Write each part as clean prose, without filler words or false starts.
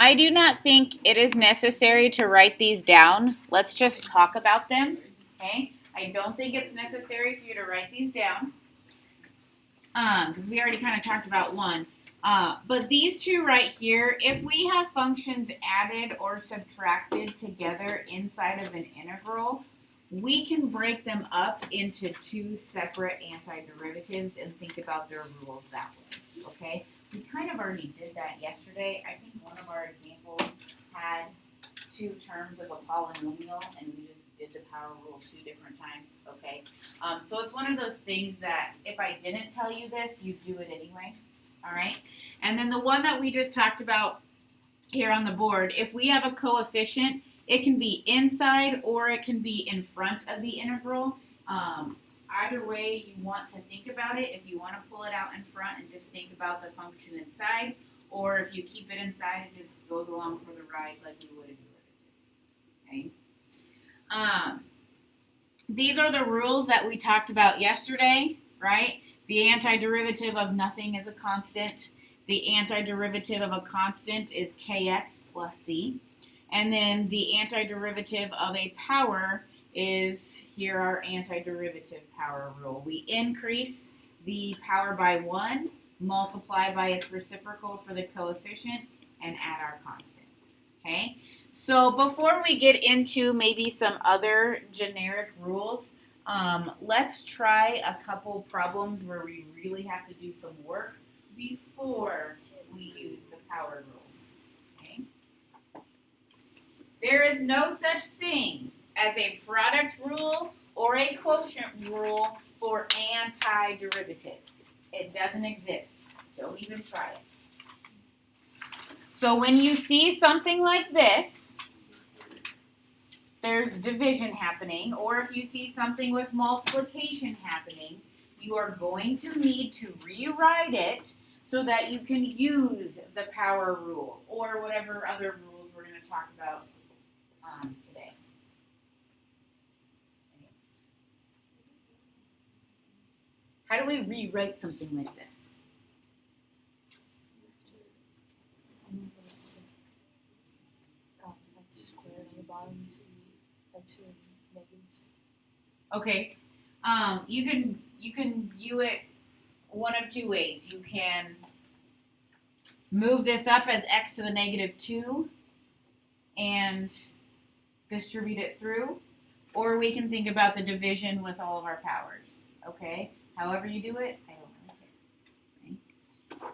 I do not think it is necessary to write these down. Let's just talk about them, okay? I don't think it's necessary for you to write these down because we already kind of talked about one. But these two right here, if we have functions added or subtracted together inside of an integral, we can break them up into two separate antiderivatives and think about their rules that way, okay? We kind of already did that yesterday. I think one of our examples had two terms of a polynomial, and we just did the power rule two different times, okay? So it's one of those things that if I didn't tell you this, you'd do it anyway, all right? And then the one that we just talked about here on the board, if we have a coefficient, it can be inside or it can be in front of the integral. Either way you want to think about it, if you want to pull it out in front and just think about the function inside, or if you keep it inside, it just goes along for the ride like you would a derivative. Okay. These are the rules that we talked about yesterday, right? The antiderivative of nothing is a constant. The antiderivative of a constant is kx plus c. And then the antiderivative of a power is, here our antiderivative power rule. We increase the power by 1, multiply by its reciprocal for the coefficient, and add our constant. Okay? So before we get into maybe some other generic rules, let's try a couple problems where we really have to do some work before we use the power rule. Okay? There is no such thing as a product rule or a quotient rule for antiderivatives. It doesn't exist. Don't even try it. So when you see something like this, there's division happening, or if you see something with multiplication happening, you are going to need to rewrite it so that you can use the power rule or whatever other rules we're going to talk about today. How do we rewrite something like this? Squared on the bottom to negatives. Okay, you can view it one of two ways. You can move this up as x to the negative 2 and distribute it through, or we can think about the division with all of our powers. Okay, however you do it, I don't really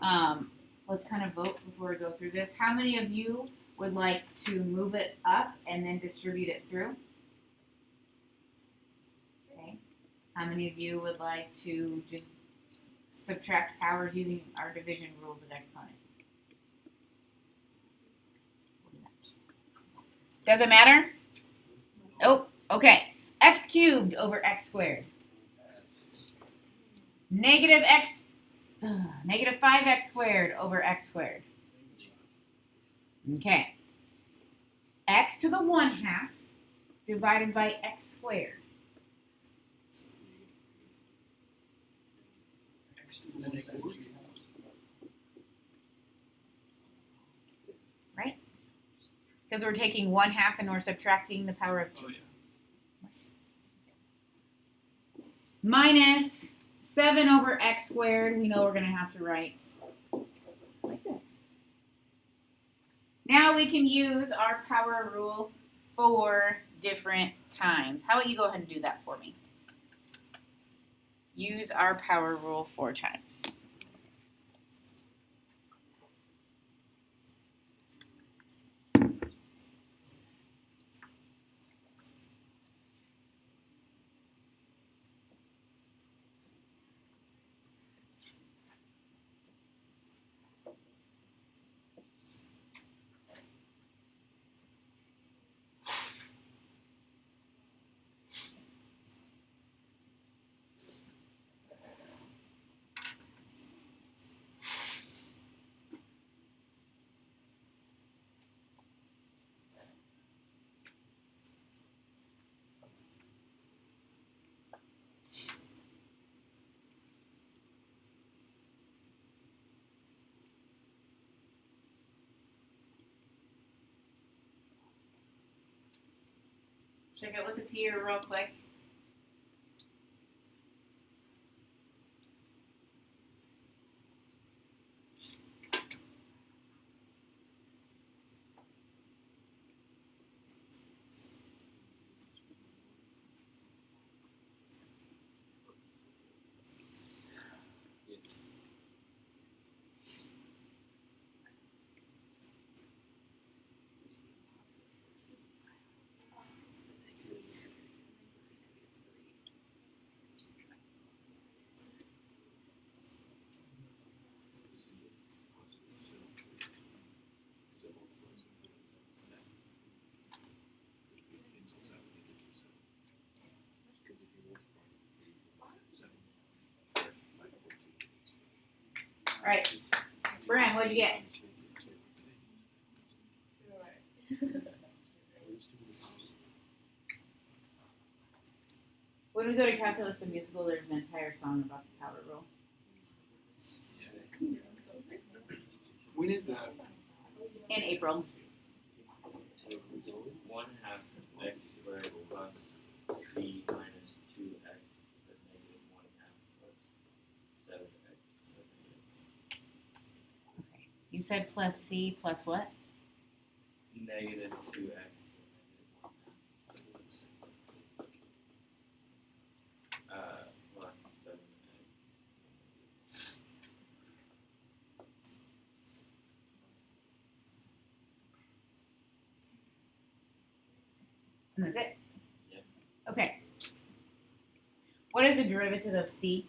care. Okay. Let's kind of vote before we go through this. How many of you would like to move it up and then distribute it through? Okay. How many of you would like to just subtract powers using our division rules of exponents? Does it matter? Nope. Okay. X cubed over x squared. Negative 5x squared over x squared. Okay. X to the 1/2 divided by x squared. Right? Because we're taking 1/2 and we're subtracting the power of 2. Minus 7 over x squared. We know we're going to have to write like this. Now we can use our power rule 4 different times. How about you go ahead and do that for me? Use our power rule 4 times. Check it with a peer real quick. All right, Brian, what'd you get? When we go to Calculus the Musical, there's an entire song about the power rule. When is that? In April. 1/2 x squared plus c minus 2x is negative 1/2 plus 7x. Okay. You said plus C plus what? Negative 2x. Plus 7x. And that's it? Yeah. Okay. What is the derivative of C?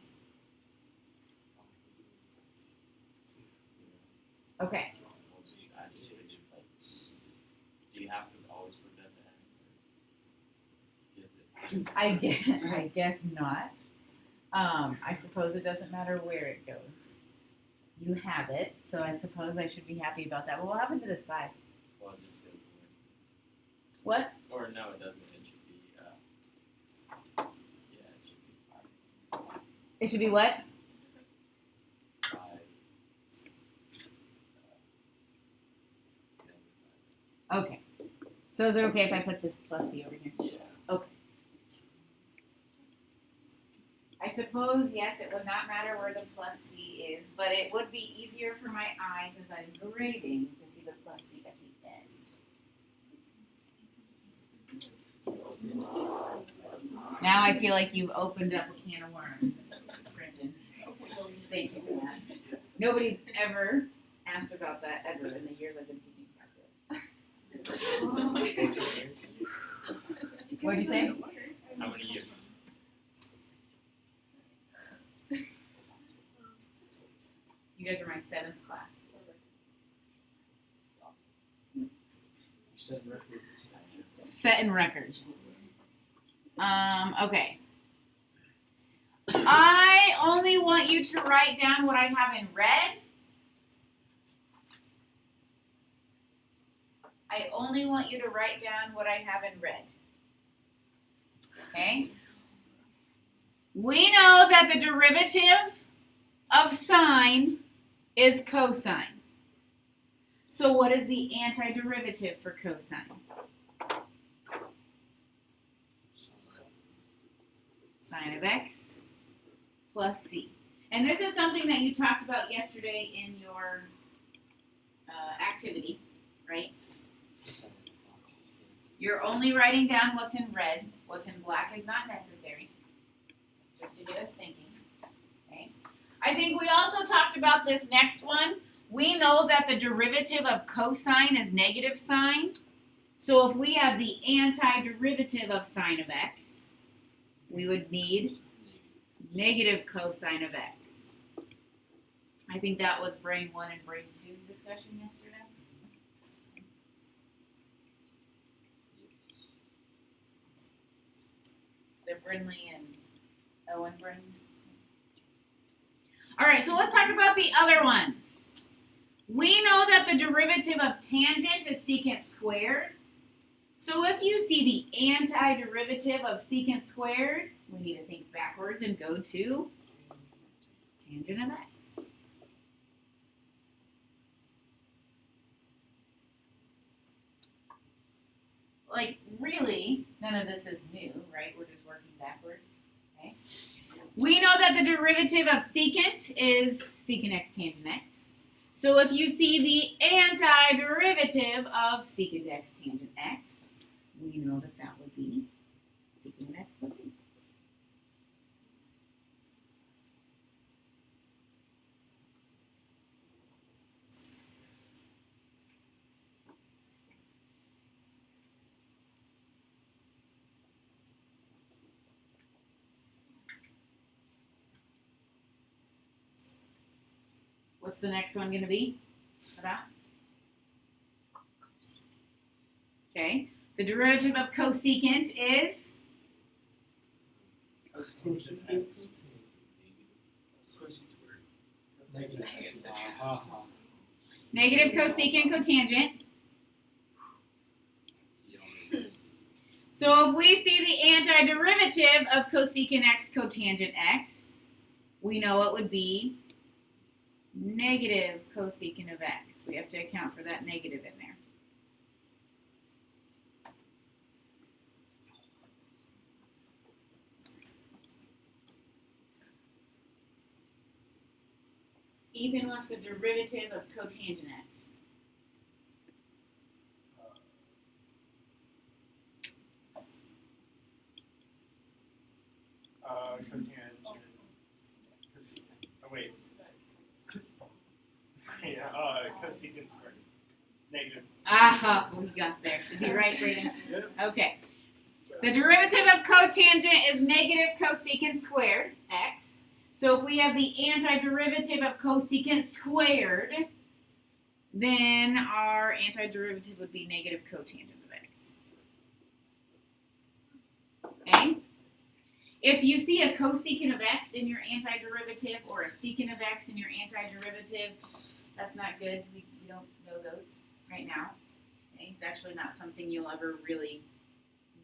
Okay. Do you have to always put that in? I guess not. I suppose it doesn't matter where it goes. You have it, so I suppose I should be happy about that. But what happened to this 5? Well, it just goes away. What? Or no, it doesn't. It should be, yeah, it should be 5. It should be what? 5. Okay. So is it okay if I put this plus C over here? Yeah. I suppose, yes, it would not matter where the plus C is, but it would be easier for my eyes as I'm grading to see the plus C at the end. Now I feel like you've opened up a can of worms, Brendan. Thank you for that. Nobody's ever asked about that ever in the years I've been teaching calculus. What'd you say? How many years? You guys are my 7th class. Setting records. Okay. I only want you to write down what I have in red. I only want you to write down what I have in red. Okay? We know that the derivative of sine is cosine. So what is the antiderivative for cosine? Sine of x plus c. And this is something that you talked about yesterday in your activity, right? You're only writing down what's in red. What's in black is not necessary. It's just to get us thinking. Okay. I think we also talked about this next one. We know that the derivative of cosine is negative sine. So if we have the antiderivative of sine of x, we would need negative cosine of x. I think that was brain 1 and brain 2's discussion yesterday. The Brinley and Owen brains. All right, so let's talk about the other ones. We know that the derivative of tangent is secant squared. So if you see the antiderivative of secant squared, we need to think backwards and go to tangent of x. Like, really, None of this is new, right? We're just working backwards. Okay. We know that the derivative of secant is secant x tangent x. So if you see the antiderivative of secant x tangent x, we know that that would be secant x plus c. What's the next one going to be about? Okay. The derivative of cosecant is negative cosecant cotangent. So if we see the antiderivative of cosecant x cotangent x, we know it would be negative cosecant of x. We have to account for that negative in there. Ethan, what's the derivative of cotangent x? Cotangent. Oh wait. Yeah, cosecant squared. Negative. Aha, we got there. Is he right, Brayden? Yep. Okay. The derivative of cotangent is negative cosecant squared, x. So if we have the antiderivative of cosecant squared, then our antiderivative would be negative cotangent of x. Okay? If you see a cosecant of x in your antiderivative or a secant of x in your antiderivative, that's not good. We don't know those right now. Okay? It's actually not something you'll ever really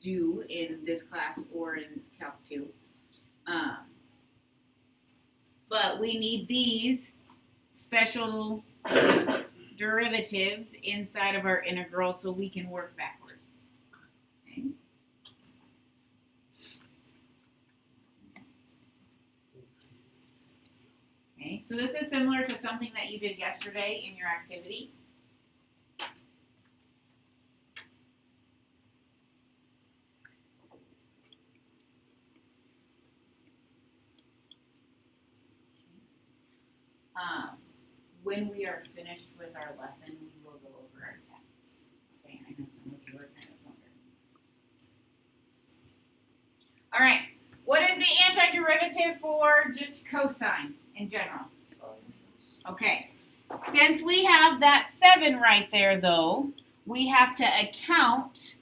do in this class or in Calc 2. But we need these special derivatives inside of our integral so we can work backwards. Okay? Okay, so this is similar to something that you did yesterday in your activity. When we are finished with our lesson, we will go over our tests. Okay, I know some of you are kind of wondering. All right, what is the antiderivative for just cosine in general? Okay, since we have that 7 right there, though, we have to account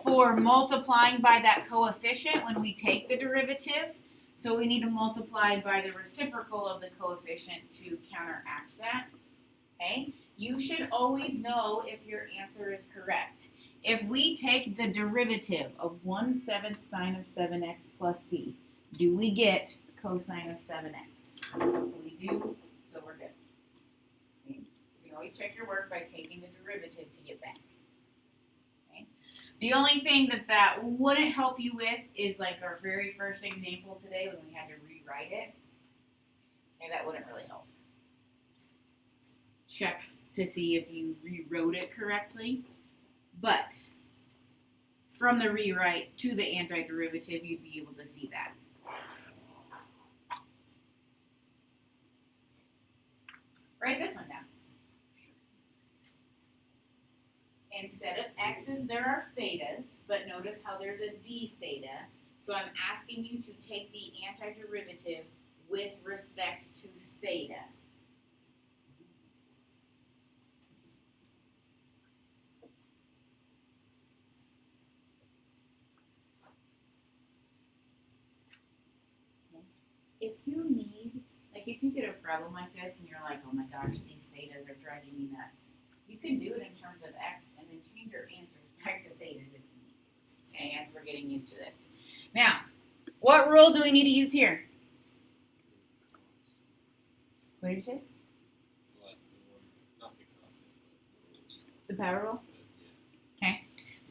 for multiplying by that coefficient when we take the derivative. So we need to multiply by the reciprocal of the coefficient to counteract that. Okay? You should always know if your answer is correct. If we take the derivative of 1/7 sine of 7x plus c, do we get cosine of 7x? We do, so we're good. Okay? You can always check your work by taking the derivative to get back. The only thing that wouldn't help you with is like our very first example today when we had to rewrite it. Okay, that wouldn't really help. Check to see if you rewrote it correctly. But from the rewrite to the antiderivative, you'd be able to see that. Write this one down. Instead of x's, there are thetas, but notice how there's a d theta. So I'm asking you to take the antiderivative with respect to theta. If you need, like if you get a problem like this and you're like, oh my gosh, these thetas are driving me nuts, you can do it in terms of x and then change your answers back to thetas if you need to. Okay, as we're getting used to this. Now, what rule do we need to use here? What did you say? The power rule? Okay.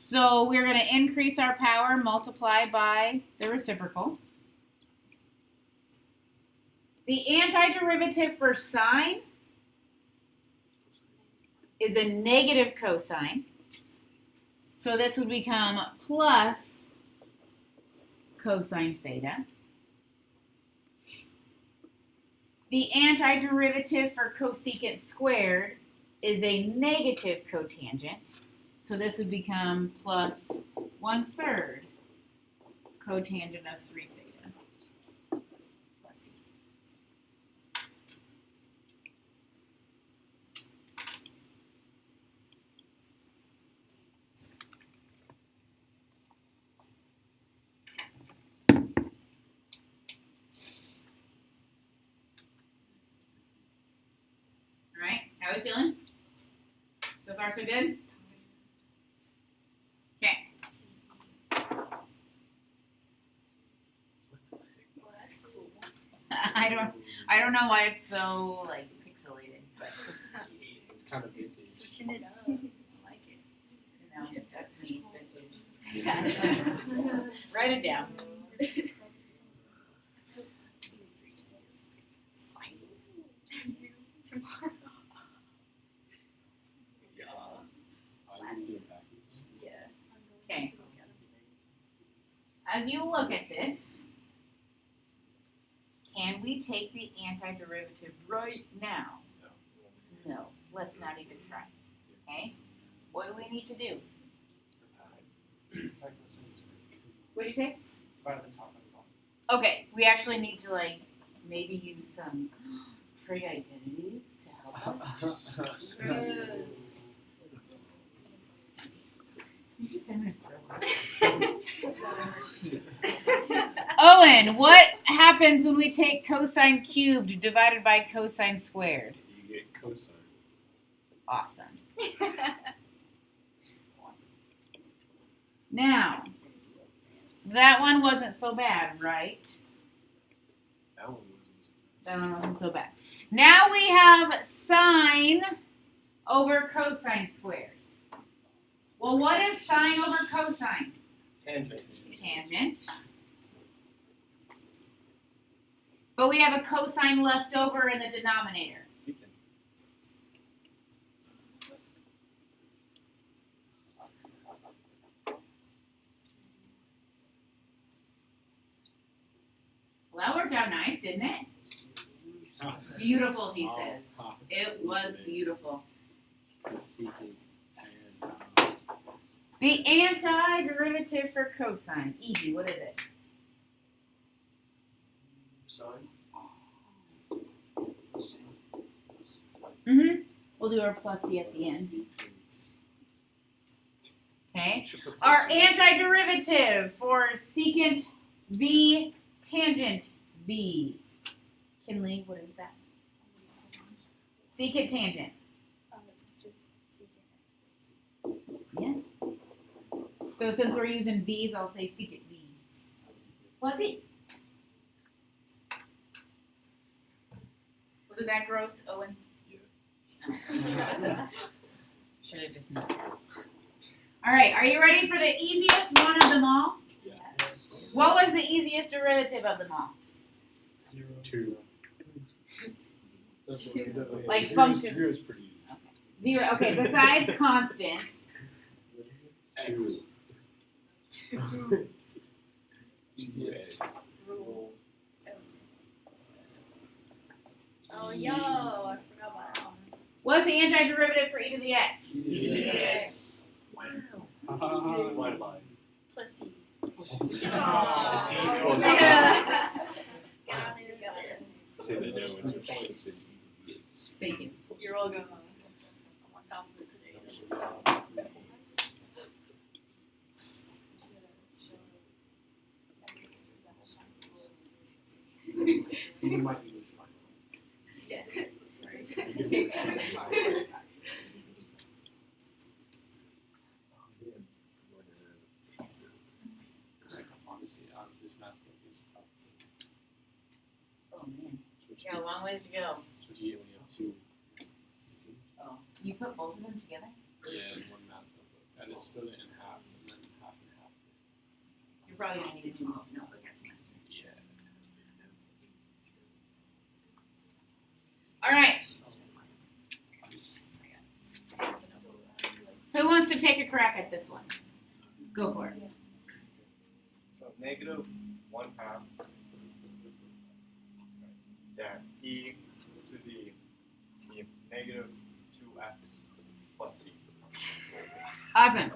So we're going to increase our power, multiply by the reciprocal. The antiderivative for sine is a negative cosine. So this would become plus cosine theta. The antiderivative for cosecant squared is a negative cotangent. So this would become plus 1/3 cotangent of 3 theta. Plus c. All right, how are we feeling? So far, so good? Okay. Well, that's cool. I don't know why it's so like pixelated, but It's kind of vintage. Switching it up. I like it. you know, that's me. Write it down. So, see you this week. Fine. Do tomorrow. Yeah. I used to do it backwards. Yeah. Okay. To look at them today. As you look at this, can we take the antiderivative right now? No. Let's not even try. Okay? What do we need to do? What do you say? It's by the top and the bottom. Okay, we actually need to like maybe use some trig identities to help us. Gross. You just said I'm gonna throw up. Owen, what happens when we take cosine cubed divided by cosine squared? You get cosine. Awesome. Now, that one wasn't so bad, right? That one That one wasn't so bad. Now we have sine over cosine squared. Well, what is sine over cosine? Tangent. Tangent. But we have a cosine left over in the denominator. Secant. Well, that worked out nice, didn't it? Beautiful, he says. Oh, It was beautiful. secant and The antiderivative for cosine. Easy, what is it? sine. Mm-hmm. We'll do our plus c at the end. Okay. Should put Our plus in. antiderivative for secant v tangent v. Kinley, what is that? Secant tangent. Just secant. Yeah. So since we're using v's, I'll say secant v. Plus c. Was it that gross, Owen? Yeah. Should have just known. All right, are you ready for the easiest one of them all? Yeah. What was the easiest derivative of them all? 2. Like function. 0 is pretty easy. 0. Okay, besides constants. 2. 2. Easiest. Rule. Oh, yo, I forgot about that one. What's the antiderivative for e to the x? Yes. Wow. Why lie? Plus C. Ah. Oh. C. Yeah. Got it, got it. Say the no interchange. Thank you. You're all going. I'm on top of it today. This is so. Even my English Yeah. Honestly, this math book is probably Oh man, we got a long ways to go. that's what you get when you have 2. Oh, you put both of them together? Yeah, in one math book. I just split it in half. probably gonna need a new notebook next semester. Yeah. All right. Who wants to take a crack at this one? Go for it. So negative 1/2. Yeah, e to the negative 2x plus c. Awesome.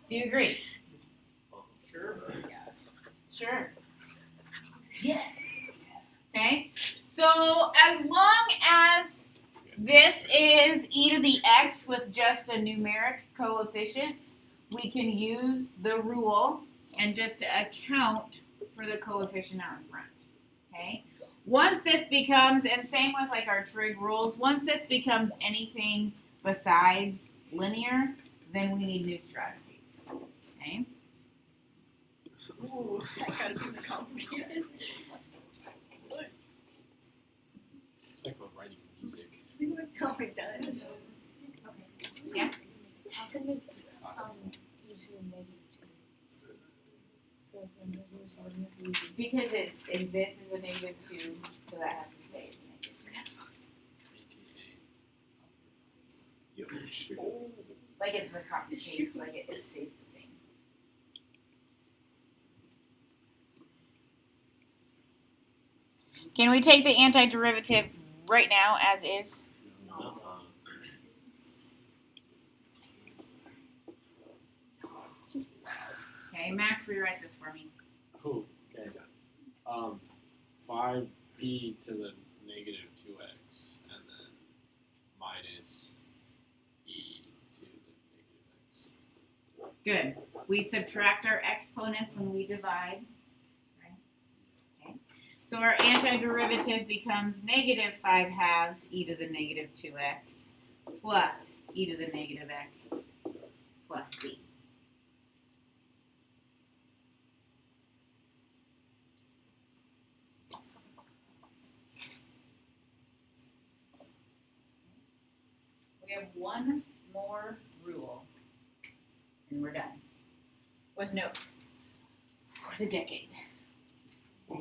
Do you agree? Sure. Sure. Yes. Okay. So as long as this is e to the x with just a numeric coefficient, we can use the rule and just account for the coefficient out in front. Okay. Once this becomes, and same with like our trig rules, once this becomes anything besides linear, then we need new strategies. Okay. Ooh, that got super complicated. It's like we're writing music. No, it does. Yeah. How come it's Awesome. e to the negative 2? So if the negatives are negative, Because it's this is a negative 2, so that has to stay as a negative 2. AKA. Yo, sure. Like it's the copy paste, like it stays the same. Can we take the antiderivative right now as is? Okay, Max, rewrite this for me. Cool. Okay. 5b to the negative 2x, and then minus e to the negative x. Good. We subtract our exponents when we divide. Right? Okay. So our antiderivative becomes negative 5/2 e to the negative 2x plus e to the negative x plus c. We have one more rule, and we're done. With notes for the decade. Did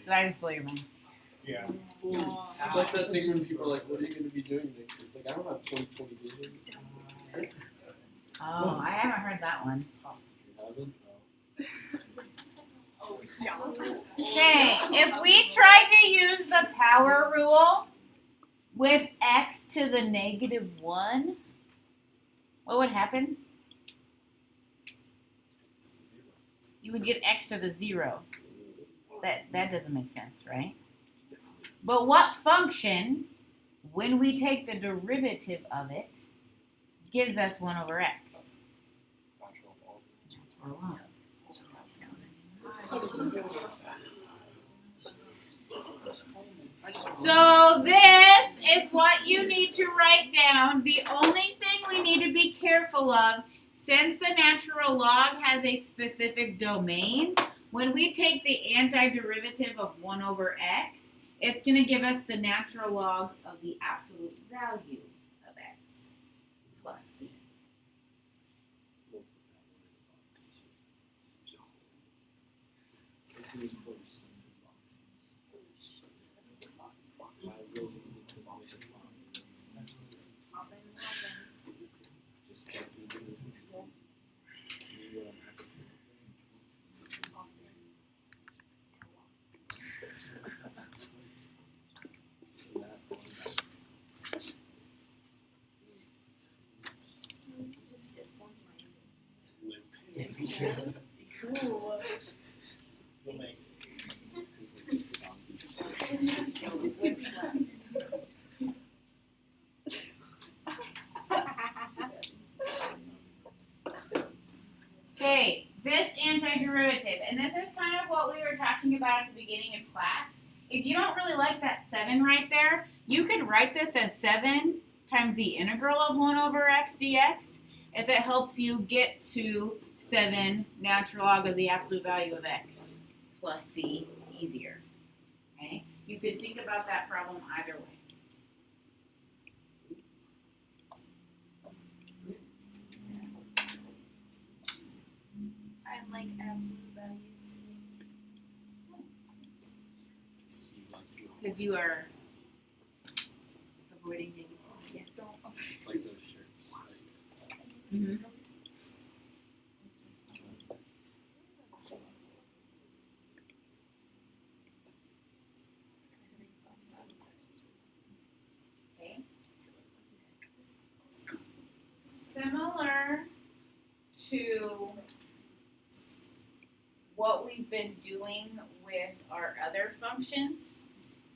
I just blow your mind? Yeah. It's like that thing when people are like, what are you going to be doing next year? It's like, I don't have 2020 vision. Oh, I haven't heard that one. You haven't? Okay, if we tried to use the power rule with x to the negative 1, what would happen? You would get x to the 0. That doesn't make sense, right? But what function, when we take the derivative of it, gives us 1 over x? Or 1. So this is what you need to write down. The only thing we need to be careful of, since the natural log has a specific domain, when we take the antiderivative of 1 over x, it's going to give us the natural log of the absolute value of x plus c. Just fist bump cool. We'll make Okay, this antiderivative, and this is kind of what we were talking about at the beginning of class. If you don't really like that 7 right there, you could write this as 7 times the integral of 1 over x dx if it helps you get to 7 natural log of the absolute value of x plus c easier. Okay, you could think about that problem either way. like absolute values. Because you are avoiding negativity. Yes. Don't. It's like those shirts. Mm-hmm. Okay. Similar to what we've been doing with our other functions,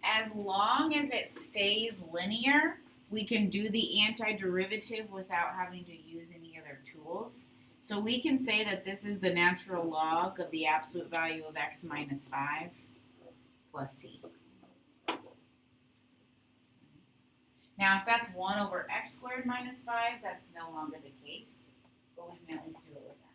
as long as it stays linear, we can do the antiderivative without having to use any other tools. So we can say that this is the natural log of the absolute value of x minus 5 plus c. Now, if that's 1 over x squared minus 5, that's no longer the case, but we can at least do it with that.